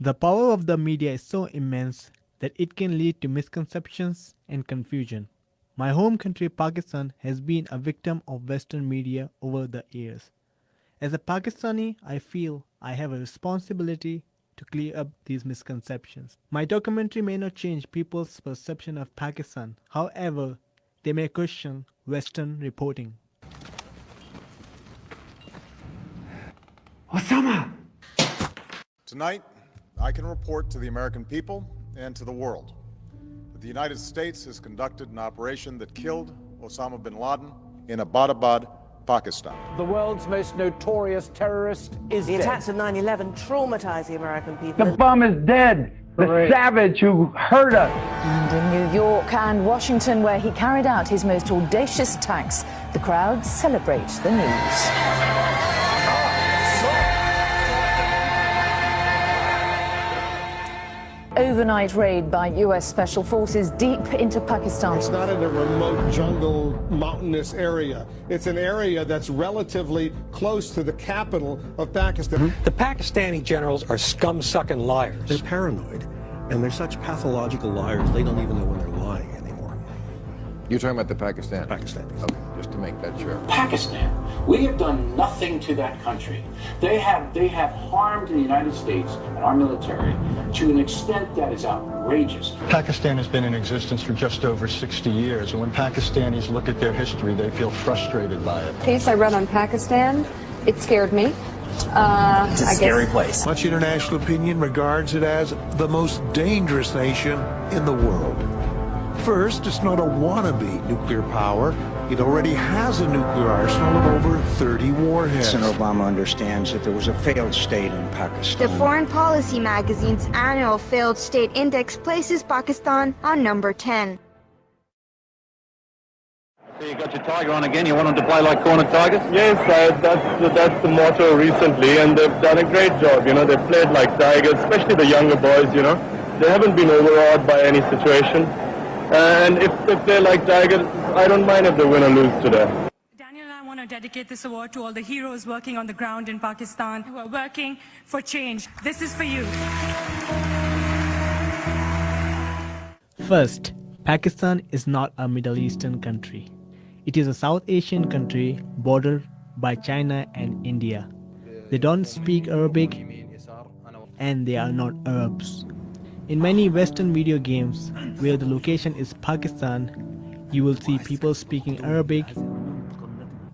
The power of the media is so immense that it can lead to misconceptions and confusion. My home country, Pakistan, has been a victim of Western media over the years. As a Pakistani, I feel I have a responsibility to clear up these misconceptions. My documentary may not change people's perception of Pakistan, however, they may question Western reporting. Osama! Tonight, I can report to the American people and to the world that the United States has conducted an operation that killed Osama bin Laden in Abbottabad, Pakistan. The world's most notorious terrorist is The dead. attacks of 9/11 traumatized the American people. The bum is dead. The savage who hurt us. And in New York and Washington, where he carried out his most audacious attacks, the crowd celebrate the news. Overnight raid by US Special Forces deep into Pakistan. It's not in a remote jungle, mountainous area. It's an area that's relatively close to the capital of Pakistan. The Pakistani generals are scum-sucking liars. They're paranoid, and they're such pathological liars, they don't even know when they're lying anymore. You're talking about the Pakistanis? Pakistanis. Okay, just to make that sure. Pakistan, we have done nothing to that country. They have harmed the United States and our military to an extent that is outrageous. Pakistan has been in existence for just over 60 years, and when Pakistanis look at their history, they feel frustrated by it. The case I read on Pakistan, it scared me. It's a scary place. Much international opinion regards it as the most dangerous nation in the world. First, it's not a wannabe nuclear power. It already has a nuclear arsenal of over 30 warheads. President Obama understands that there was a failed state in Pakistan. The Foreign Policy magazine's annual Failed State Index places Pakistan on number 10. So you got your tiger on again, you want them to play like corner tigers? Yes, that's the motto recently, and they've done a great job. They've played like tigers, especially the younger boys, They haven't been overawed by any situation. And if they're like tigers, I don't mind if they win or lose today. Daniel and I want to dedicate this award to all the heroes working on the ground in Pakistan who are working for change. This is for you. First, Pakistan is not a Middle Eastern country. It is a South Asian country bordered by China and India. They don't speak Arabic and they are not Arabs. In many Western video games where the location is Pakistan, you will see people speaking Arabic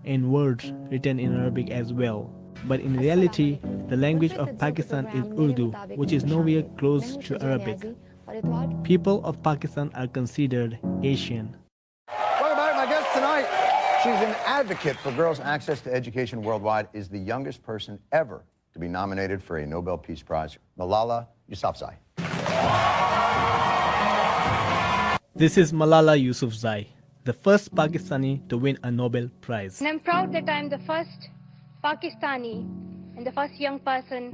and words written in Arabic as well. But in reality, the language of Pakistan is Urdu, which is nowhere close to Arabic. People of Pakistan are considered Asian. What about my guest tonight? She's an advocate for girls' access to education worldwide, is the youngest person ever to be nominated for a Nobel Peace Prize, Malala Yousafzai. This is Malala Yousafzai, the first Pakistani to win a Nobel Prize. And I'm proud that I'm the first Pakistani and the first young person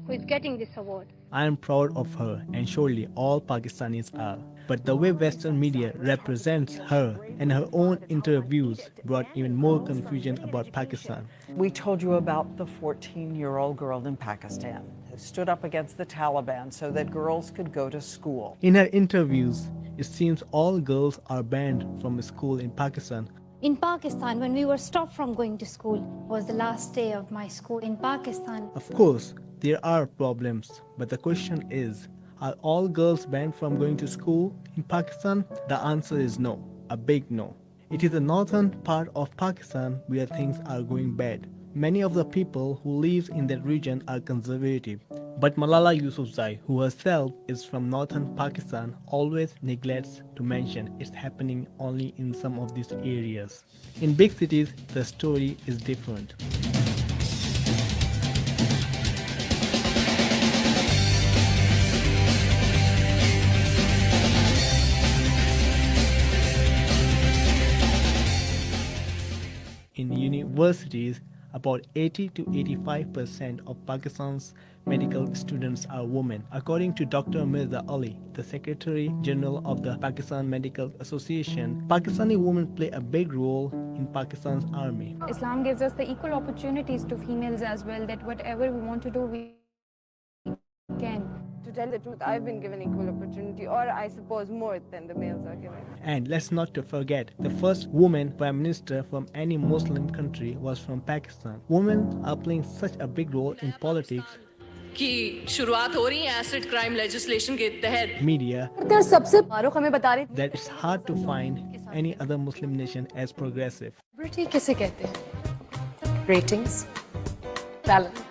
who is getting this award. I am proud of her, and surely all Pakistanis are. But the way Western media represents her and her own interviews brought even more confusion about Pakistan. We told you about the 14-year-old girl in Pakistan who stood up against the Taliban so that girls could go to school. In her interviews, it seems all girls are banned from school in Pakistan. In Pakistan, when we were stopped from going to school, was the last day of my school in Pakistan. Of course, there are problems, but the question is, are all girls banned from going to school in Pakistan? The answer is no, a big no. It is the northern part of Pakistan where things are going bad. Many of the people who live in that region are conservative. But Malala Yousafzai, who herself is from northern Pakistan, always neglects to mention it's happening only in some of these areas. In big cities, the story is different. In universities, about 80 to 85% of Pakistan's medical students are women. According to Dr. Mirza Ali, the Secretary General of the Pakistan Medical Association, Pakistani women play a big role in Pakistan's army. Islam gives us the equal opportunities to females as well, that whatever we want to do, we can. tell the truth, I've been given equal opportunity, or I suppose more than the males are given. And let's not to forget, the first woman prime minister from any Muslim country was from Pakistan. Women are playing such a big role in politics, कि शुरुआत हो रही है acid crime legislation के तहत media, सबसे फारूक हमें बता रही that it's hard to find any other Muslim nation as progressive. Celebrity किसे कहते हैं ratings talent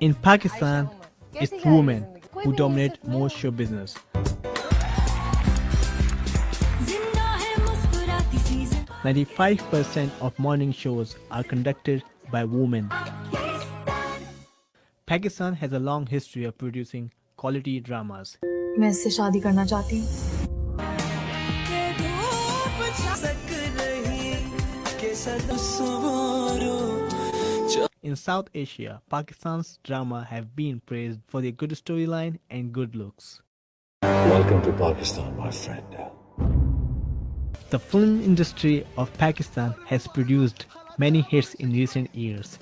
In Pakistan, it's women who dominate most show business. 95% of morning shows are conducted by women. Pakistan has a long history of producing quality dramas. मैं इससे शादी करना चाहती हूँ। In South Asia, Pakistan's drama have been praised for their good storyline and good looks. Welcome to Pakistan, my friend. The film industry of Pakistan has produced many hits in recent years.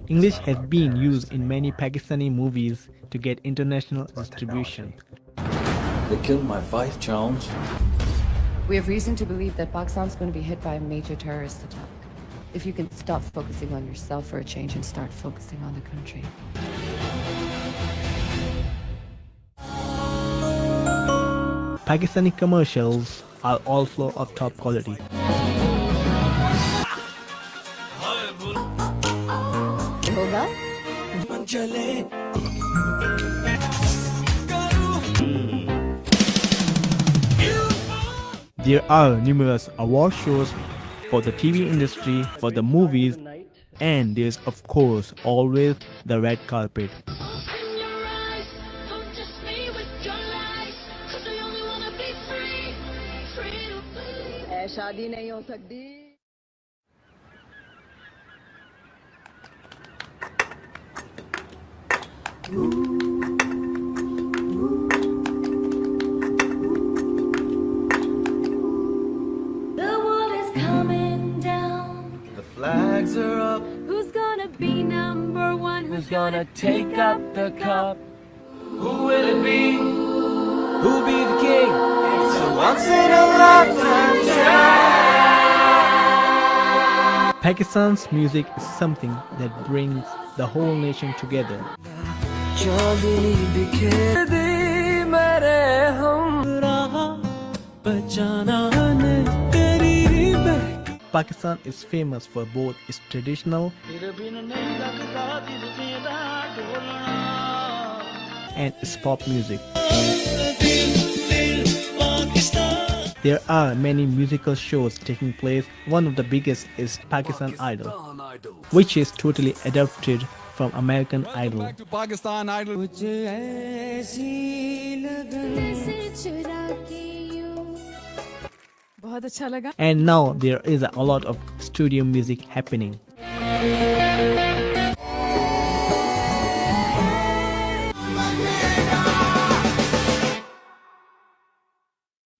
English has been used in many Pakistani movies to get international distribution. They killed my wife, Jones. We have reason to believe that Pakistan's going to be hit by a major terrorist attack. If you can stop focusing on yourself for a change and start focusing on the country. Pakistani commercials are also of top quality. There are numerous award shows for the TV industry, for the movies, and there's of course always the red carpet. शादी नहीं हो सकती The world is coming down. The flags are up. Who's gonna be number one? Who's gonna take up the cup? Who will it be? Who'll be the king? It's a once in a lifetime chance. Pakistan's music is something that brings the whole nation together. Pakistan is famous for both its traditional and its pop music. There are many musical shows taking place. One of the biggest is Pakistan Idol, which is totally adapted from American Idol. Back to Pakistan Idol. And now there is a lot of studio music happening.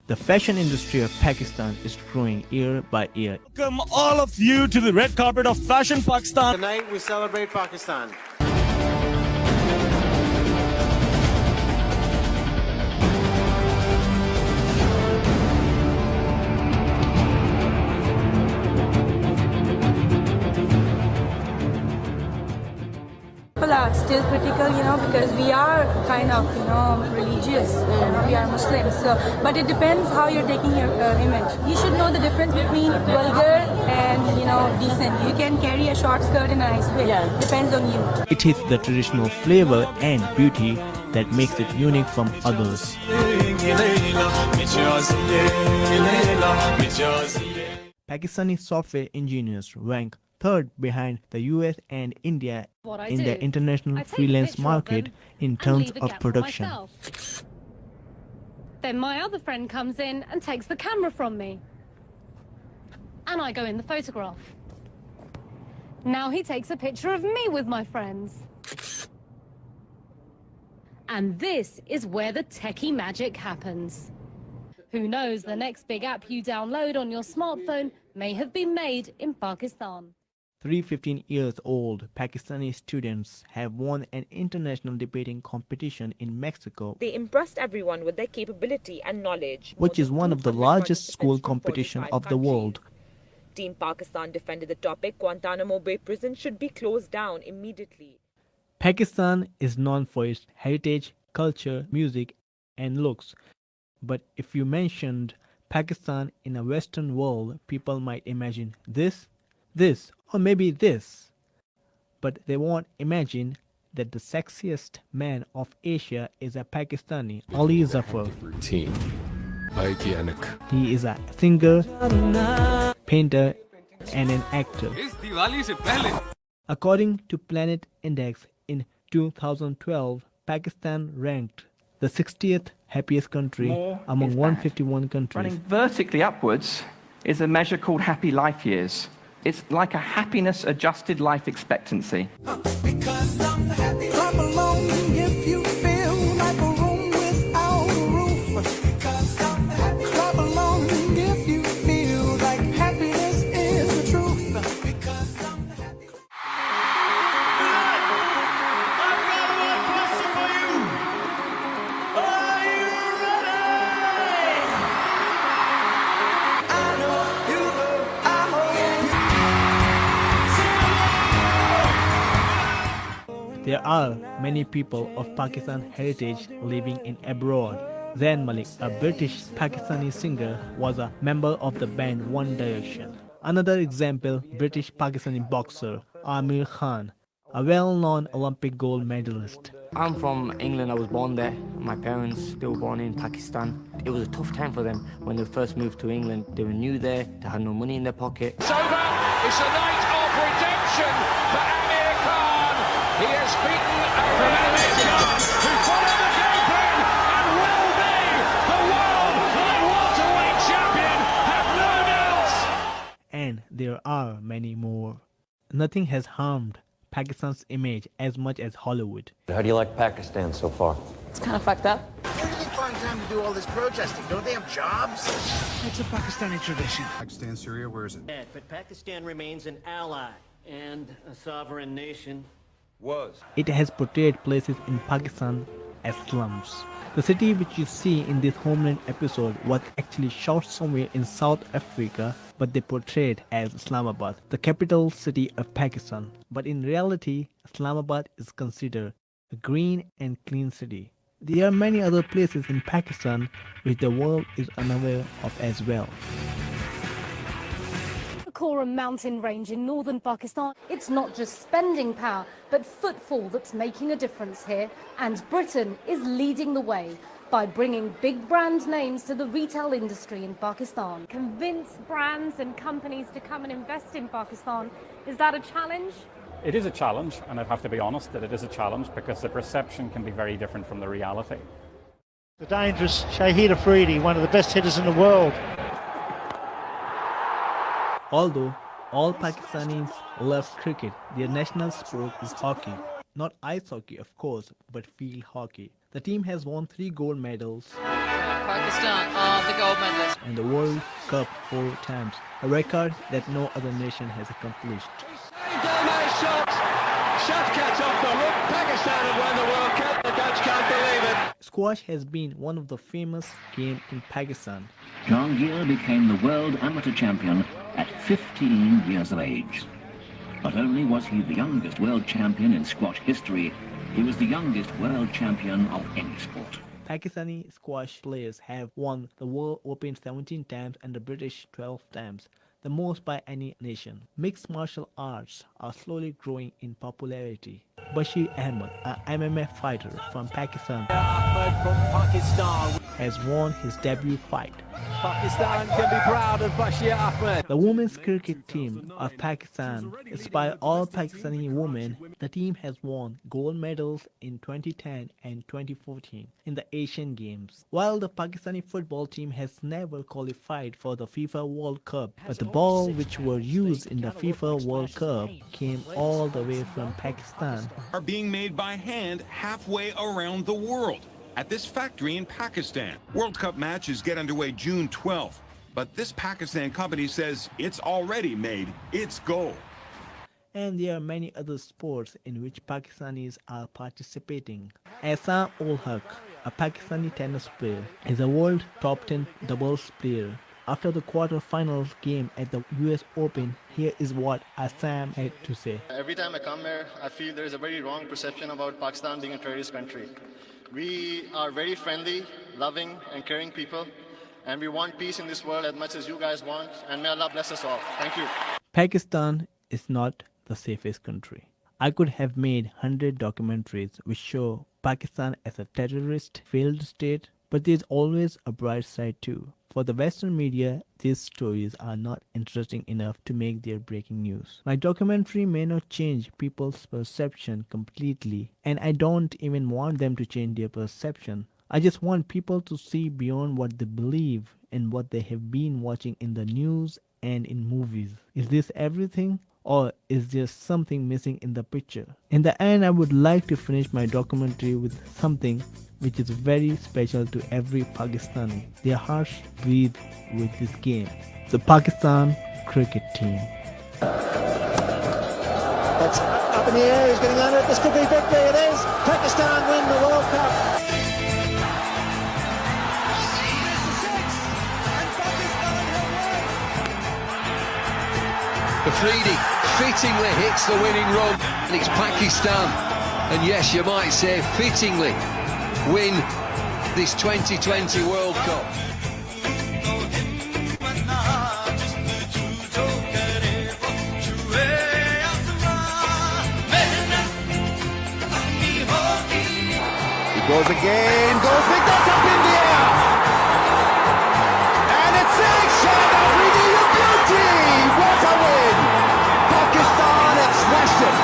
The fashion industry of Pakistan is growing year by year. Welcome all of you to the red carpet of Fashion Pakistan. Tonight we celebrate Pakistan. People are still critical, because we are kind of, religious, we are Muslims. So, but it depends how you're taking your image. You should know the difference between vulgar and, decent. You can carry a short skirt in a nice way. Depends on you. It is the traditional flavor and beauty that makes it unique from others. Pakistani software engineers rank third behind the US and India in the international freelance market in terms of production. Then my other friend comes in and takes the camera from me. And I go in the photograph. Now he takes a picture of me with my friends. And this is where the techie magic happens. Who knows, the next big app you download on your smartphone may have been made in Pakistan. 3 15-year-old Pakistani students have won an international debating competition in Mexico, They impressed everyone with their capability and knowledge. which is one of the largest school competition of the world. Team Pakistan defended the topic Guantanamo Bay prison should be closed down immediately. Pakistan is known for its heritage, culture, music, and looks. But if you mentioned Pakistan in a Western world, people might imagine this, or maybe this. But they won't imagine that the sexiest man of Asia is a Pakistani, Ali Zafar. He is a singer, painter, and an actor. According to Planet Index in 2012, Pakistan ranked the 60th happiest country among 151 countries. Running vertically upwards is a measure called happy life years. It's like a happiness adjusted life expectancy. Clap along if you feel like a room without a roof. Clap along if you feel like happiness is the truth. There are many people of Pakistan heritage living in abroad. Zayn Malik, a British Pakistani singer, was a member of the band One Direction. Another example, British Pakistani boxer Amir Khan, a well-known Olympic gold medalist. I'm from England, I was born there. My parents, they were born in Pakistan. It was a tough time for them when they first moved to England. They were new there, they had no money in their pocket. It's over! It's a night of redemption for Amir Khan! He has beaten Amir Khan, who followed the game plan and will be the world light welterweight champion, have no doubts! And there are many more. Nothing has harmed Pakistan's image as much as Hollywood. How do you like Pakistan so far? It's kind of fucked up. Where do they find time to do all this protesting? Don't they have jobs? It's a Pakistani tradition. Pakistan, Syria, where is it? But Pakistan remains an ally and a sovereign nation. It has portrayed places in Pakistan as slums. The city which you see in this Homeland episode was actually shot somewhere in South Africa, but they portrayed as Islamabad, the capital city of Pakistan. But in reality, Islamabad is considered a green and clean city. There are many other places in Pakistan which the world is unaware of as well. Karakoram mountain range in northern Pakistan. It's not just spending power, but footfall that's making a difference here. And Britain is leading the way by bringing big brand names to the retail industry in Pakistan. Convince brands and companies to come and invest in Pakistan. Is that a challenge? It is a challenge, and I'd have to be honest that it is a challenge because the perception can be very different from the reality. The dangerous Shahid Afridi, one of the best hitters in the world. Although all Pakistanis love cricket, their national sport is hockey. Not ice hockey, of course, but field hockey. The team has won 3 gold medals. Pakistan are the gold medalists. And the World Cup 4 times, a record that no other nation has accomplished. Pakistan have won the World Cup. The Dutch can't believe it. Squash has been one of the famous games in Pakistan. Jahangir became the world amateur champion at 15 years of age. Not only was he the youngest world champion in squash history, he was the youngest world champion of any sport. Pakistani squash players have won the World Open 17 times and the British 12 times, the most by any nation. Mixed martial arts are slowly growing in popularity. Bashir Ahmed, an MMA fighter from Pakistan, has won his debut fight. Pakistan can be proud of Bashir Ahmed. The women's cricket team of Pakistan, inspired all Pakistani women, the team has won gold medals in 2010 and 2014 in the Asian Games. While the Pakistani football team has never qualified for the FIFA World Cup, but the ball which were used in the FIFA World Cup came all the way from Pakistan. Are being made by hand halfway around the world at this factory in Pakistan. World Cup matches get underway June 12th. But this Pakistan company says it's already made its goal. And there are many other sports in which Pakistanis are participating. Ahsan ul Haq, a Pakistani tennis player, is a world top 10 doubles player. After the quarter-finals game at the US Open, here is what Ahsan had to say. Every time I come here, I feel there is a very wrong perception about Pakistan being a terrorist country. We are very friendly, loving, and caring people, and we want peace in this world as much as you guys want, and may Allah bless us all. Thank you. Pakistan is not the safest country. I could have made 100 documentaries which show Pakistan as a terrorist failed state, but there's always a bright side too. For the Western media, these stories are not interesting enough to make their breaking news. My documentary may not change people's perception completely, and I don't even want them to change their perception. I just want people to see beyond what they believe and what they have been watching in the news and in movies. Is this everything? Or is there something missing in the picture? In the end, I would like to finish my documentary with something which is very special to every Pakistani. Their hearts breathe with this game. The Pakistan cricket team. That's up in the air, he's getting on it. This could be victory, it is. Pakistan win the World Cup. Afridi fittingly hits the winning run, and it's Pakistan. And yes, you might say fittingly win this 2020 World Cup. He goes again, goes big, that's up in the air. And it's six, and Afridi, a beauty! What a win! Pakistan have smashed it.